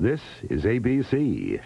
This is ABC.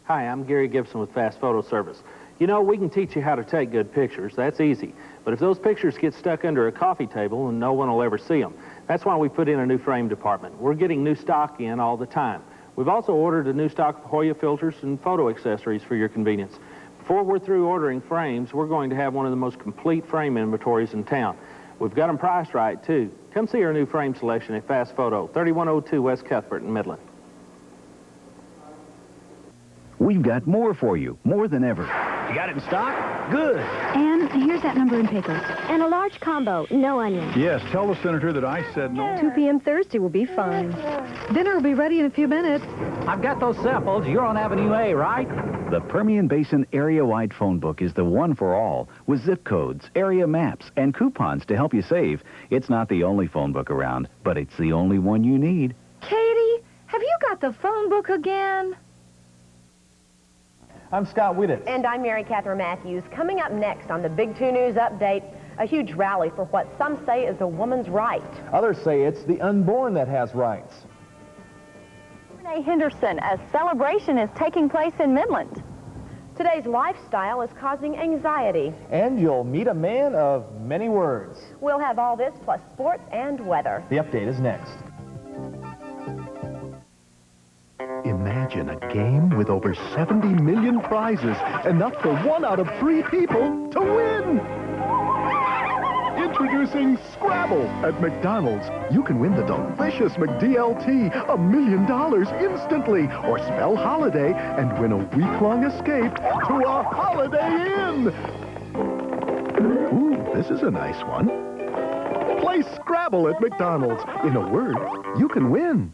Hi, I'm Gary Gibson with Fast Photo Service. You know, we can teach you how to take good pictures. That's easy. But if those pictures get stuck under a coffee table, and no one will ever see them. That's why we put in a new frame department. We're getting new stock in all the time. We've also ordered a new stock of Hoya filters and photo accessories for your convenience. Before we're through ordering frames, we're going to have one of the most complete frame inventories in town. We've got them priced right, too. Come see our new frame selection at Fast Photo, 3102 West Cuthbert in Midland. We've got more for you, more than ever. You got it in stock? Good. And here's that number in pickles. And a large combo, no onions. Yes, tell the senator that I said no. 2 p.m. Thursday will be fine. Dinner will be ready in a few minutes. I've got those samples. You're on Avenue A, right? The Permian Basin area-wide phone book is the one for all, with zip codes, area maps, and coupons to help you save. It's not the only phone book around, but it's the only one you need. Katie, have you got the phone book again? I'm Scott Widdett. And I'm Mary Catherine Matthews. Coming up next on the Big 2 News Update, a huge rally for what some say is a woman's right. Others say it's the unborn that has rights. Renee Henderson, a celebration is taking place in Midland. Today's lifestyle is causing anxiety. And you'll meet a man of many words. We'll have all this plus sports and weather. The update is next. Imagine a game with over 70 million prizes, enough for 1 out of 3 people to win! Introducing Scrabble at McDonald's. You can win the delicious McDLT, $1 million instantly, or spell holiday and win a week-long escape to a Holiday Inn! Ooh, this is a nice one. Play Scrabble at McDonald's. In a word, you can win.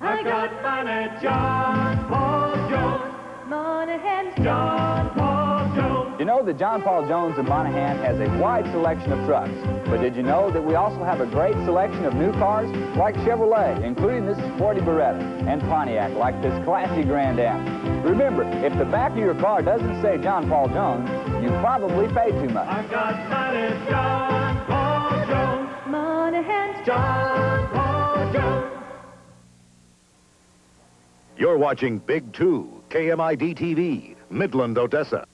I got money, John Paul Jones. Monahan's John Paul Jones. You know that John Paul Jones in Monahan has a wide selection of trucks. But did you know that we also have a great selection of new cars like Chevrolet, including this sporty Beretta, and Pontiac, like this classy Grand Am. Remember, if the back of your car doesn't say John Paul Jones, you probably paid too much. I got money, John Paul Jones. Monahan's John Paul Jones. You're watching Big 2, KMID-TV, Midland, Odessa.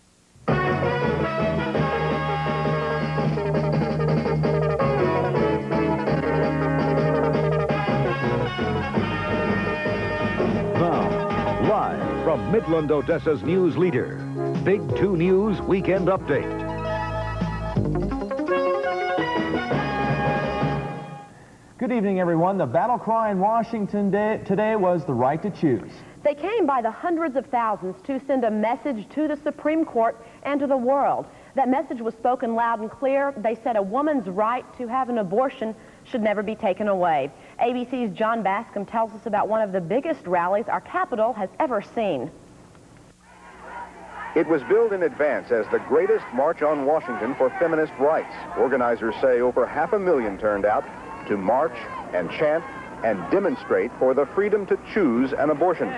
Now, live from Midland, Odessa's news leader, Big 2 News Weekend Update. Good evening, everyone. The battle cry in Washington today was the right to choose. They came by the hundreds of thousands to send a message to the Supreme Court and to the world. That message was spoken loud and clear. They said a woman's right to have an abortion should never be taken away. ABC's John Bascom tells us about one of the biggest rallies our capital has ever seen. It was billed in advance as the greatest march on Washington for feminist rights. Organizers say over 500,000 turned out to march and chant and demonstrate for the freedom to choose an abortion.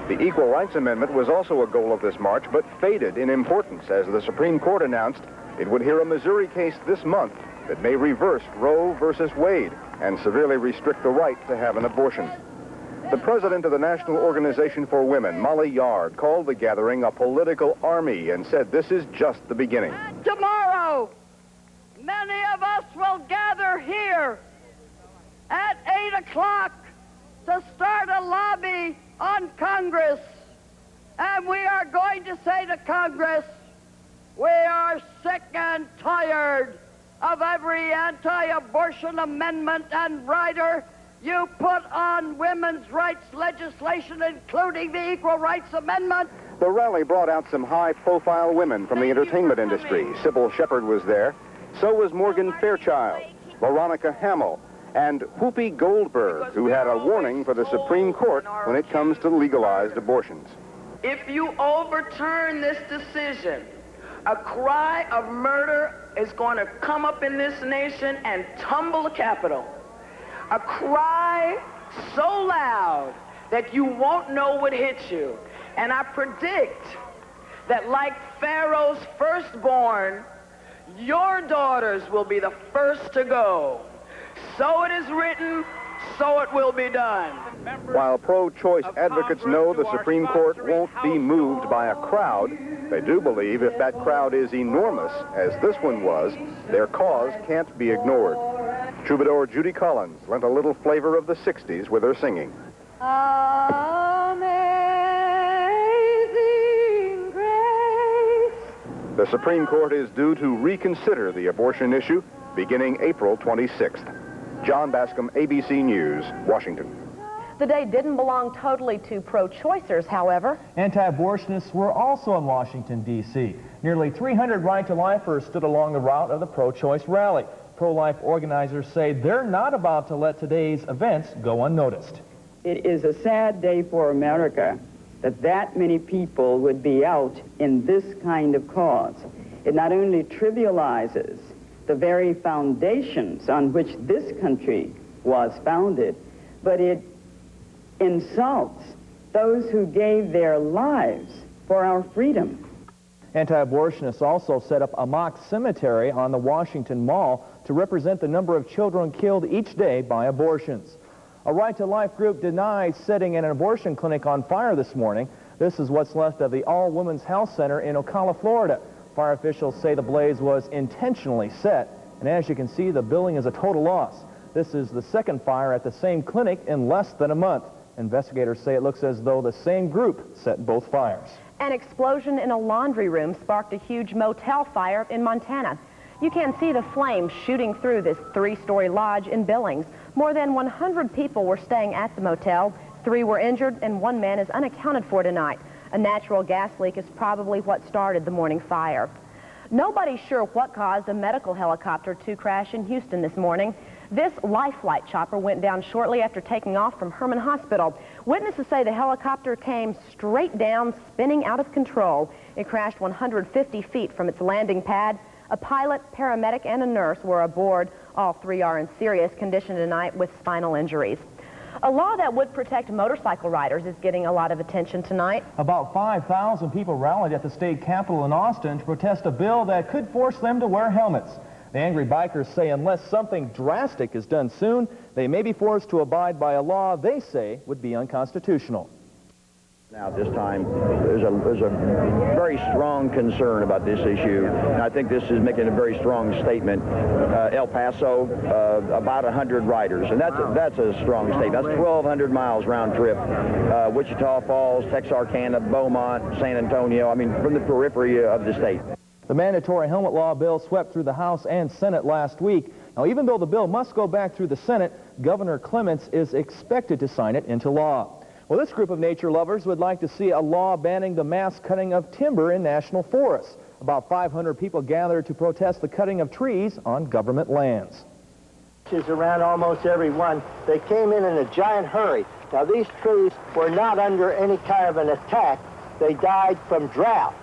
The Equal Rights Amendment was also a goal of this march, but faded in importance as the Supreme Court announced it would hear a Missouri case this month that may reverse Roe versus Wade and severely restrict the right to have an abortion. The president of the National Organization for Women, Molly Yard, called the gathering a political army and said this is just the beginning. Tomorrow, many of us will gather here at 8 o'clock to start a lobby on Congress. And we are going to say to Congress, we are sick and tired of every anti-abortion amendment and rider you put on women's rights legislation, including the Equal Rights Amendment. The rally brought out some high-profile women from the entertainment industry. Sybil Shepherd was there. So was Morgan Fairchild, Veronica Hamill, and Whoopi Goldberg, who had a warning for the Supreme Court when it comes to legalized abortions. If you overturn this decision, a cry of murder is going to come up in this nation and tumble the Capitol. A cry so loud that you won't know what hit you. And I predict that like Pharaoh's firstborn, your daughters will be the first to go. So it is written, so it will be done. While pro-choice advocates know the Supreme Court won't be moved by a crowd, they do believe if that crowd is enormous, as this one was, their cause can't be ignored. Troubadour Judy Collins lent a little flavor of the 60s with her singing. Amazing grace. The Supreme Court is due to reconsider the abortion issue beginning April 26th. John Bascom, ABC News, Washington. The day didn't belong totally to pro-choicers, however. Anti-abortionists were also in Washington, D.C. Nearly 300 right-to-lifers stood along the route of the pro-choice rally. Pro-life organizers say they're not about to let today's events go unnoticed. It is a sad day for America that many people would be out in this kind of cause. It not only trivializes the very foundations on which this country was founded, but it insults those who gave their lives for our freedom. Anti-abortionists also set up a mock cemetery on the Washington Mall to represent the number of children killed each day by abortions. A Right to Life group denies setting an abortion clinic on fire this morning. This is what's left of the All-Women's Health Center in Ocala, Florida. Fire officials say the blaze was intentionally set, and as you can see, the building is a total loss. This is the second fire at the same clinic in less than a month. Investigators say it looks as though the same group set both fires. An explosion in a laundry room sparked a huge motel fire in Montana. You can see the flames shooting through this 3-story lodge in Billings. More than 100 people were staying at the motel. 3 were injured, and 1 man is unaccounted for tonight. A natural gas leak is probably what started the morning fire. Nobody's sure what caused a medical helicopter to crash in Houston this morning. This Life Flight chopper went down shortly after taking off from Herman Hospital. Witnesses say the helicopter came straight down, spinning out of control. It crashed 150 feet from its landing pad. A pilot, paramedic, and a nurse were aboard. All 3 are in serious condition tonight with spinal injuries. A law that would protect motorcycle riders is getting a lot of attention tonight. About 5,000 people rallied at the state capitol in Austin to protest a bill that could force them to wear helmets. The angry bikers say unless something drastic is done soon, they may be forced to abide by a law they say would be unconstitutional. Now, this time, there's a very strong concern about this issue, and I think this is making a very strong statement. El Paso, about 100 riders, and that's a strong statement. That's 1,200 miles round trip. Wichita Falls, Texarkana, Beaumont, San Antonio, I mean, from the periphery of the state. The mandatory helmet law bill swept through the House and Senate last week. Now, even though the bill must go back through the Senate, Governor Clements is expected to sign it into law. Well, this group of nature lovers would like to see a law banning the mass cutting of timber in national forests. About 500 people gathered to protest the cutting of trees on government lands. Around almost every one. They came in a giant hurry. Now, these trees were not under any kind of an attack. They died from drought.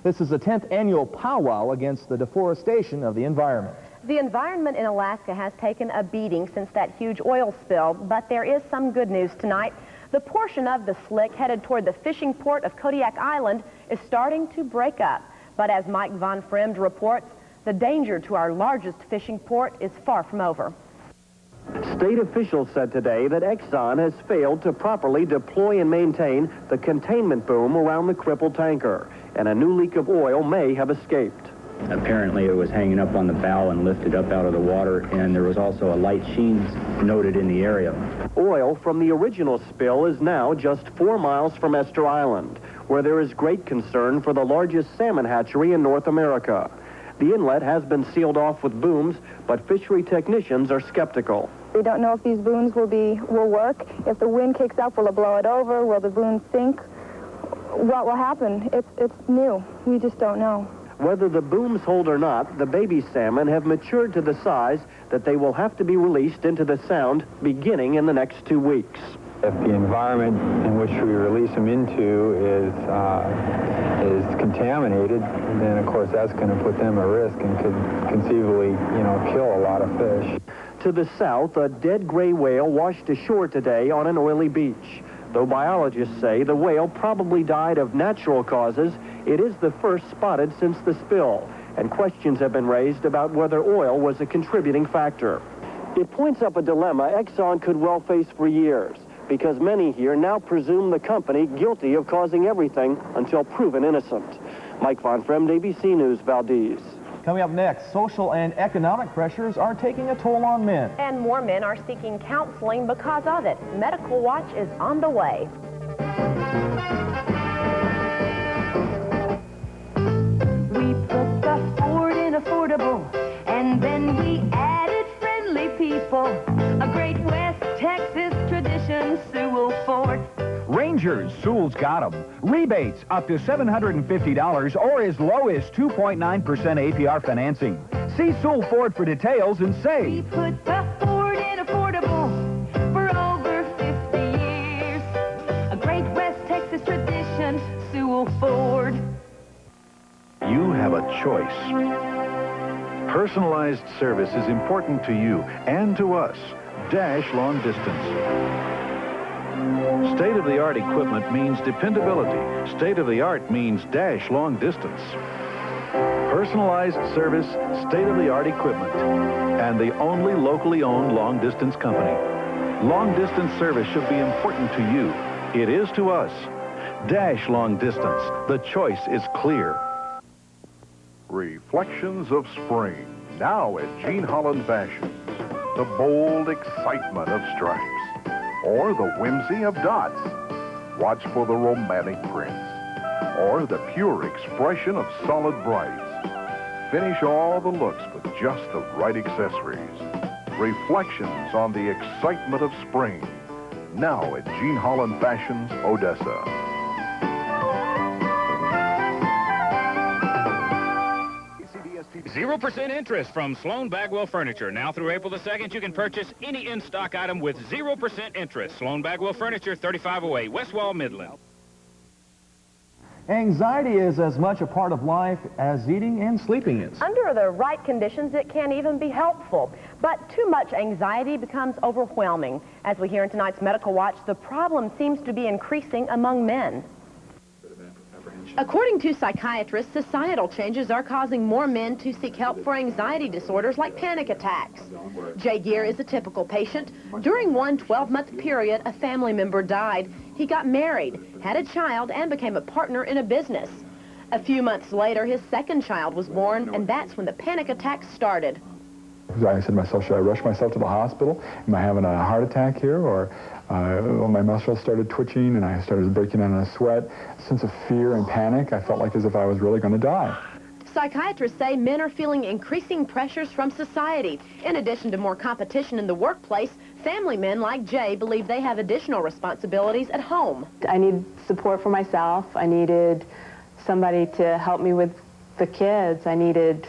This is the 10th annual powwow against the deforestation of the environment. The environment in Alaska has taken a beating since that huge oil spill, but there is some good news tonight. The portion of the slick headed toward the fishing port of Kodiak Island is starting to break up. But as Mike Von Fremd reports, the danger to our largest fishing port is far from over. State officials said today that Exxon has failed to properly deploy and maintain the containment boom around the crippled tanker, and a new leak of oil may have escaped. Apparently it was hanging up on the bow and lifted up out of the water, and there was also a light sheen noted in the area. Oil from the original spill is now just 4 miles from Esther Island, where there is great concern for the largest salmon hatchery in North America. The inlet has been sealed off with booms, but fishery technicians are skeptical. We don't know if these booms will work. If the wind kicks up, will it blow it over? Will the boom sink? What will happen? It's new. We just don't know. Whether the booms hold or not, the baby salmon have matured to the size that they will have to be released into the Sound beginning in the next 2 weeks. If the environment in which we release them into is contaminated, then of course that's going to put them at risk and could conceivably, kill a lot of fish. To the south, a dead gray whale washed ashore today on an oily beach. Though biologists say the whale probably died of natural causes, it is the first spotted since the spill, and questions have been raised about whether oil was a contributing factor. It points up a dilemma Exxon could well face for years, because many here now presume the company guilty of causing everything until proven innocent. Mike Von Fremd, ABC News, Valdez. Coming up next, social and economic pressures are taking a toll on men. And more men are seeking counseling because of it. Medical Watch is on the way. We put the Ford in affordable, and then we added friendly people. A great West Texas tradition, Sewell Ford. Rangers, Sewell's got them. Rebates up to $750 or as low as 2.9% APR financing. See Sewell Ford for details and save. We put the Ford in affordable for over 50 years. A great West Texas tradition, Sewell Ford. You have a choice. Personalized service is important to you and to us. Dash long distance. State-of-the-art equipment means dependability. State-of-the-art means Dash long distance. Personalized service, state-of-the-art equipment, and the only locally owned long-distance company. Long-distance service should be important to you. It is to us. Dash long distance. The choice is clear. Reflections of spring, now at Gene Holland Fashions. The bold excitement of stripes, or the whimsy of dots. Watch for the romantic prints, or the pure expression of solid brights. Finish all the looks with just the right accessories. Reflections on the excitement of spring, now at Gene Holland Fashions, Odessa. 0% interest from Sloan-Bagwell Furniture. Now through April the 2nd, you can purchase any in-stock item with 0% interest. Sloan-Bagwell Furniture, 3508 West Wall, Midland. Anxiety is as much a part of life as eating and sleeping is. Under the right conditions, it can even be helpful. But too much anxiety becomes overwhelming. As we hear in tonight's Medical Watch, the problem seems to be increasing among men. According to psychiatrists, societal changes are causing more men to seek help for anxiety disorders like panic attacks. Jay Gear is a typical patient. During one 12-month period, a family member died. He got married, had a child, and became a partner in a business. A few months later, his second child was born, and that's when the panic attacks started. I said to myself, should I rush myself to the hospital? Am I having a heart attack here? Or my muscles started twitching and I started breaking out in a sweat. A sense of fear and panic. I felt like as if I was really going to die. Psychiatrists say men are feeling increasing pressures from society. In addition to more competition in the workplace, family men like Jay believe they have additional responsibilities at home. I need support for myself. I needed somebody to help me with the kids. I needed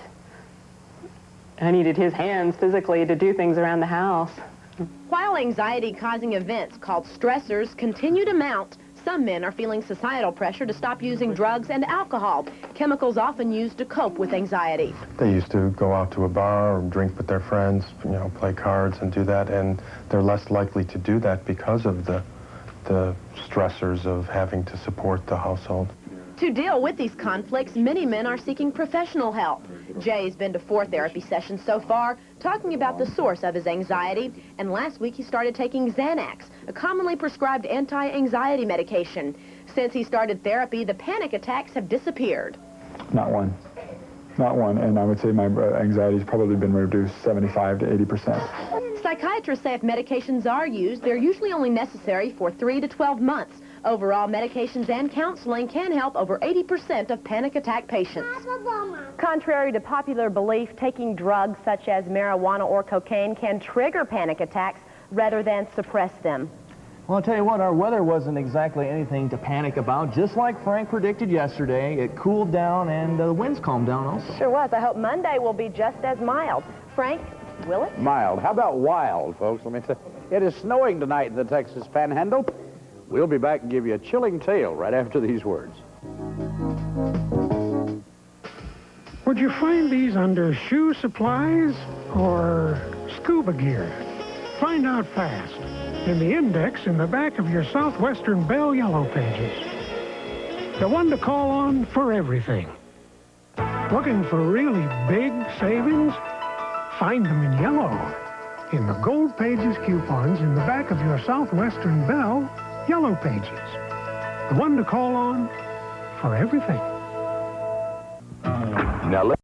his hands physically to do things around the house. While anxiety-causing events called stressors continue to mount, some men are feeling societal pressure to stop using drugs and alcohol, chemicals often used to cope with anxiety. They used to go out to a bar or drink with their friends, play cards and do that, and they're less likely to do that because of the stressors of having to support the household. To deal with these conflicts, many men are seeking professional help. Jay's been to 4 therapy sessions so far, talking about the source of his anxiety, and last week he started taking Xanax, a commonly prescribed anti-anxiety medication. Since he started therapy, the panic attacks have disappeared. Not one. Not one, and I would say my anxiety's probably been reduced 75 to 80%. Psychiatrists say if medications are used, they're usually only necessary for 3 to 12 months. Overall, medications and counseling can help over 80% of panic attack patients. Contrary to popular belief, taking drugs such as marijuana or cocaine can trigger panic attacks rather than suppress them. Well, I'll tell you what, our weather wasn't exactly anything to panic about. Just like Frank predicted yesterday, it cooled down and the winds calmed down also. Sure was. I hope Monday will be just as mild. Frank, will it? Mild. How about wild, folks? Let me say, it is snowing tonight in the Texas Panhandle. We'll be back and give you a chilling tale right after these words. Would you find these under shoe supplies or scuba gear? Find out fast in the index in the back of your Southwestern Bell Yellow Pages. The one to call on for everything. Looking for really big savings? Find them in yellow. in the Gold Pages coupons in the back of your Southwestern Bell Yellow Pages. The one to call on for everything. Now,